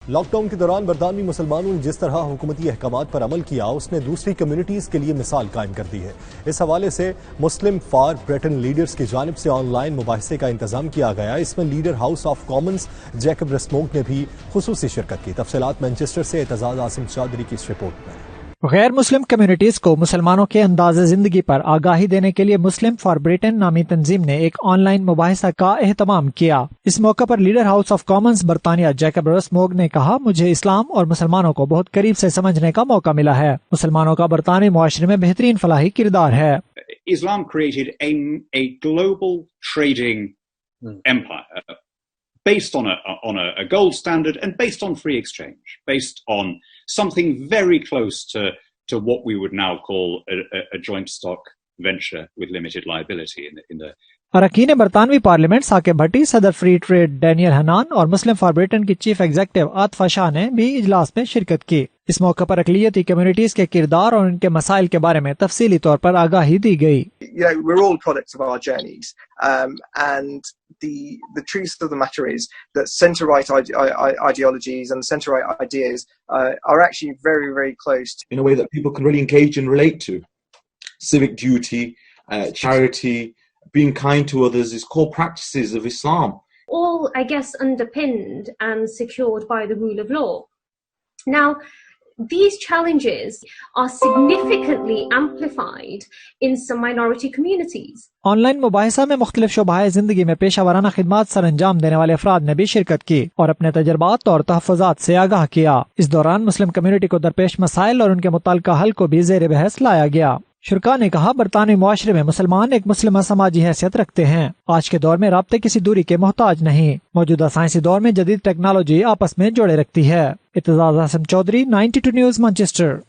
Lockdown के दौरान बरतानवी मुसलमानों ने जिस तरह हुकूमती अहकामात पर अमल किया, उसने दूसरी कम्युनिटीज के लिए मिसाल कायम कर दी है। इस हवाले से मुस्लिम फॉर ब्रिटेन लीडर्स की जानिब से ऑनलाइन मुबाहिसे का इंतजाम किया गया। इसमें leader House of Commons Jacob Rees Mogg ने भी खुसूसी शिरकत की। तफसीलात मैनचेस्टर से एतजाज आसिम चौधरी की इस रिपोर्ट में। गैर मुस्लिम कम्युनिटीज को मुसलमानों के अंदाज़े जिंदगी पर आगाही देने के लिए मुस्लिम फॉर ब्रिटेन नामी तंजीम ने एक ऑनलाइन मुबाहिसा का एहतमाम किया। इस मौके पर लीडर हाउस ऑफ कॉमन्स बरतानिया जैकब रेस-मोग ने कहा, मुझे इस्लाम और मुसलमानों को बहुत करीब से समझने का मौका मिला है। मुसलमानों का बरतानी मुआशरे में बेहतरीन फलाही किरदार है। Islam created a global trading empire based on a gold standard and based on free exchange, based on something very close to what we would now call a joint stock venture with limited liability in the अरकान बरतानवी parliament Saqib भट्टी, सदर free trade Daniel Hanan और मुस्लिम for Britain की chief executive Atifa Shah ने भी इजलास में शिरकत की। इस मौके पर अक़लियती कम्युनिटीज के किरदार और उनके मसाइल के बारे में तफसीली तौर पर आगाही दी गई। We're all products of our journeys, and the truth of the matter is that centre-right ideologies and centre-right ideas are actually very, very close in a way that people can really engage and relate to. Civic duty, charity, being kind to others is core practices of Islam. All, I guess, underpinned and secured by the rule of law. Now, these challenges are significantly amplified in some minority communities. Online मुबाहिसा में मुख्तलिफ शोबाए जिंदगी में पेशा वराना खिदमात sir अंजाम देने वाले अफराद ने भी शिरकत की और अपने तजर्बात और तहफ़्फ़ुज़ात से आगाह किया। इस दौरान मुस्लिम कम्युनिटी को दरपेश मसाइल और उनके मुताल्लिक़ हल को भी ज़ेर बहस लाया गया। शुरका ने कहा, बरतानी मुआशरे में मुसलमान एक मुस्लिम समाजी हैसियत रखते हैं। आज के दौर में राब्ते किसी दूरी के मोहताज नहीं। मौजूदा साइंसी दौर में जदीद टेक्नोलॉजी आपस में जोड़े रखती है। Aitzaz Asim Chaudhry, 92 news, Manchester.